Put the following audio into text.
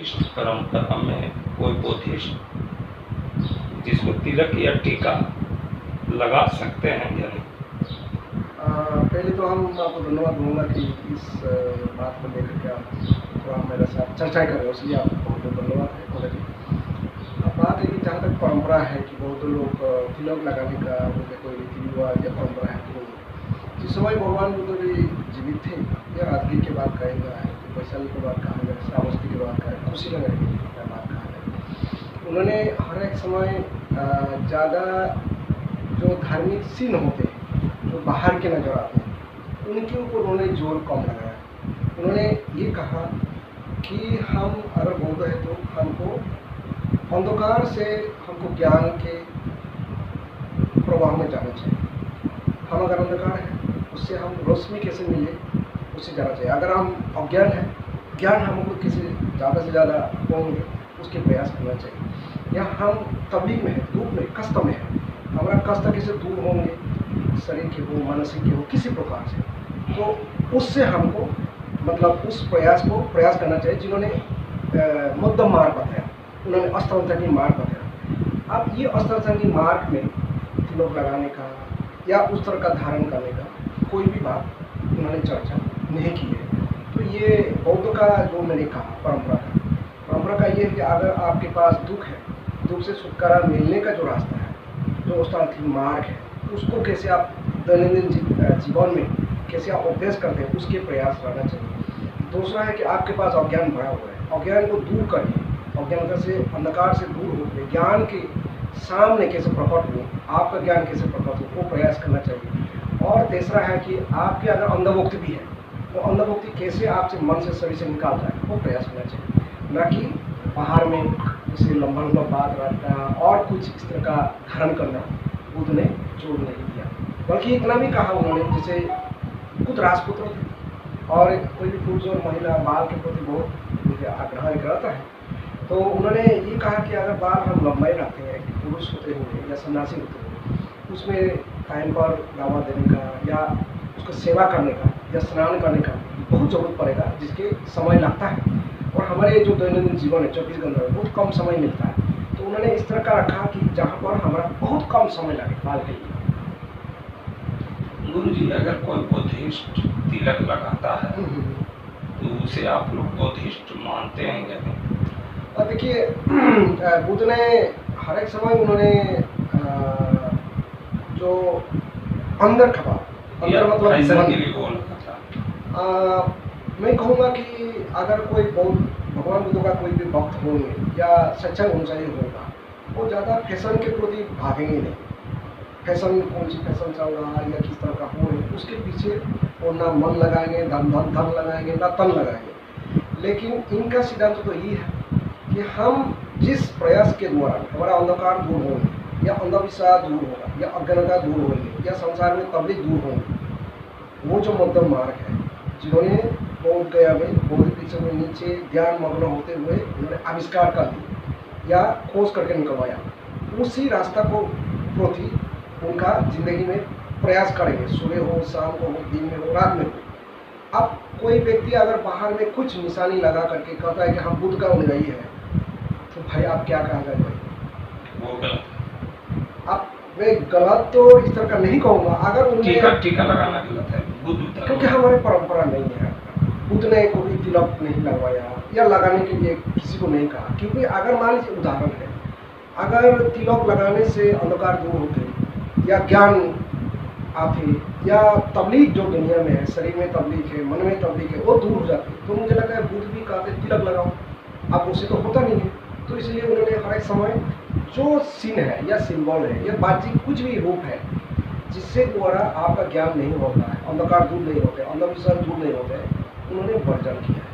इस परंपरा में कोई बुद्धिस्ट जिसको तिलक या टीका लगा सकते हैं या नहीं? पहले तो हम आपको धन्यवाद दूंगा कि इस बात को लेकर के आप थोड़ा मेरे साथ चर्चा कर रहे हो, इसलिए आपको बहुत बहुत धन्यवाद है कॉलेज जी। अब बात है कि जहाँ तक परंपरा है कि बहुत लोग तिलक लगाने का उनके कोई रीति रिवाज या परंपरा है कि नहीं। जिस समय भगवान बुद्ध भी जीवित थे या रात्रि के बाद कहेगा है, वैशाली के बाद कहा गया, श्रावस्ती के बाद कहा, खुशी नगर के बाद कहा गया। उन्होंने हर एक समय ज़्यादा जो धार्मिक सीन होते हैं जो बाहर के नजर आते हैं उनके ऊपर उन्होंने जोर कम लगाया। उन्होंने ये कहा कि हम अगर बौद्ध है तो हमको अंधकार से हमको ज्ञान के प्रवाह में जाना चाहिए। हम अगर अंधकार है उससे हम रोशनी कैसे मिले उससे जाना चाहिए। अगर हम अज्ञान है, ज्ञान हमको कैसे ज़्यादा से ज़्यादा होंगे उसके प्रयास करना चाहिए। या हम तबलीग में है, दुख में, कष्ट में है, हमारा कष्ट कैसे दूर होंगे, शरीर के हो, मानसिक के हो, किसी प्रकार से, तो उससे हमको मतलब उस प्रयास करना चाहिए। जिन्होंने मध्यम मार्ग बताया, उन्होंने अष्टांगी मार्ग बताया। अब ये अष्टांगी मार्ग में तिलक लगाने का या उस तरह का धारण करने का कोई भी बात उन्होंने चर्चा नहीं की है। तो ये बौद्ध का जो मैंने कहा परंपरा का ये है कि अगर आपके पास दुख है, दुख से छुटकारा मिलने का जो रास्ता है, जो अष्टांगी मार्ग है, उसको कैसे आप दैनंदिन जीवन में कैसे आप अभ्यास करते हैं उसके प्रयास रहना चाहिए। दूसरा है कि आपके पास अज्ञान भरा हुआ है, अज्ञान को दूर करिए, अज्ञान से अंधकार से दूर होकर ज्ञान के सामने कैसे प्रकट हो, आपका ज्ञान कैसे प्रकट हो वो प्रयास करना चाहिए। और तीसरा है कि आपके अगर अंधभुक्ति भी है तो अंधभुक्ति कैसे आपसे मन से शरीर से निकालता है वो प्रयास करना चाहिए, न कि बाहर में जैसे लंबा लंबा बात रखना और कुछ इस तरह का धारण करना बुद्ध ने जोर नहीं दिया। बल्कि इतना भी कहा उन्होंने, जैसे खुद राजपुत्र थे और कोई भी पुरुष और महिला बाल के प्रति बहुत आग्रह रहता है, तो उन्होंने ये कहा कि अगर बाल हम लंबाई रखते हैं कि पुरुष होते हुए या सन्यासी होते हुए, उसमें टाइम पर दावा देने का या उसको सेवा करने का या स्नान करने का बहुत जरूरत पड़ेगा, जिसके समय लगता है और हमारे जो दैनंदिन जीवन है 24 घंटे में बहुत कम समय मिलता है। तो उन्होंने इस तरह का रखा कि जहाँ पर हमारा बहुत कम समय लगे बाल के लिए। गुरु जी, अगर कोई बुद्धिस्ट तिलक लगाता है तो उसे आप लोग बुद्धिस्ट मानते हैं या नहीं? और देखिए बुद्ध ने हर एक समय उन्होंने जो अंदर खपा, अंदर मतलब ऐसा के लिए बोल रहा था। मैं कहूँगा कि अगर कोई भगवान बुद्ध का कोई भी भक्त होंगे या सच्चा ऊंचाई होगा, वो ज़्यादा फैशन के प्रति भागेंगे नहीं। फैशन कौन सी फैशन चल रहा है या किस तरह का हो रहा है उसके पीछे वो ना मन लगाएंगे, धन लगाएंगे, ना तन लगाएंगे। लेकिन इनका सिद्धांत तो ये है कि हम जिस प्रयास के द्वारा हमारा अंधकार दूर होंगे या अंधविश्वास दूर होगा या अज्ञानता दूर होंगे या संसार में तबलीग दूर होंगे, वो जो मध्यम मार्ग है जिन्होंने बोध गया में बोध पीछे में नीचे ध्यान मग्न होते हुए उन्होंने आविष्कार कर दिया या खोज करके निकलवाया, उसी रास्ता को प्रति उनका जिंदगी में प्रयास करेंगे, सुबह हो, शाम को हो, दिन में हो, रात में हो। अब कोई व्यक्ति अगर बाहर में कुछ निशानी लगा करके कहता है कि हम बुद्ध का अनुयायी है, तो भाई आप क्या कहा जाए भाई, वो गलत। अब मैं गलत तो इस तरह का नहीं कहूँगा, अगर टीका लगाना गलत है बुद्ध, क्योंकि हमारी परंपरा नहीं है। बुद्ध ने कोई तिलक नहीं लगवाया या लगाने के लिए किसी को नहीं कहा, क्योंकि अगर मान लीजिए उदाहरण है, अगर तिलक लगाने से अंधकार दूर होते या ज्ञान आते या तबलीग जो दुनिया में है, शरीर में तबलीग है, मन में तबलीग है, वो दूर हो जाती, तो मुझे लगता है बुद्ध भी कहते तिलक लगाओ। अब उससे तो होता नहीं है, तो इसलिए उन्होंने हर एक समय जो सीन है या सिंबल है या बातचीत कुछ भी रूप है जिससे द्वारा आपका ज्ञान नहीं होता है, अंधकार दूर नहीं होते, अंधविश्वास दूर नहीं होते, उन्होंने वर्जन किया है।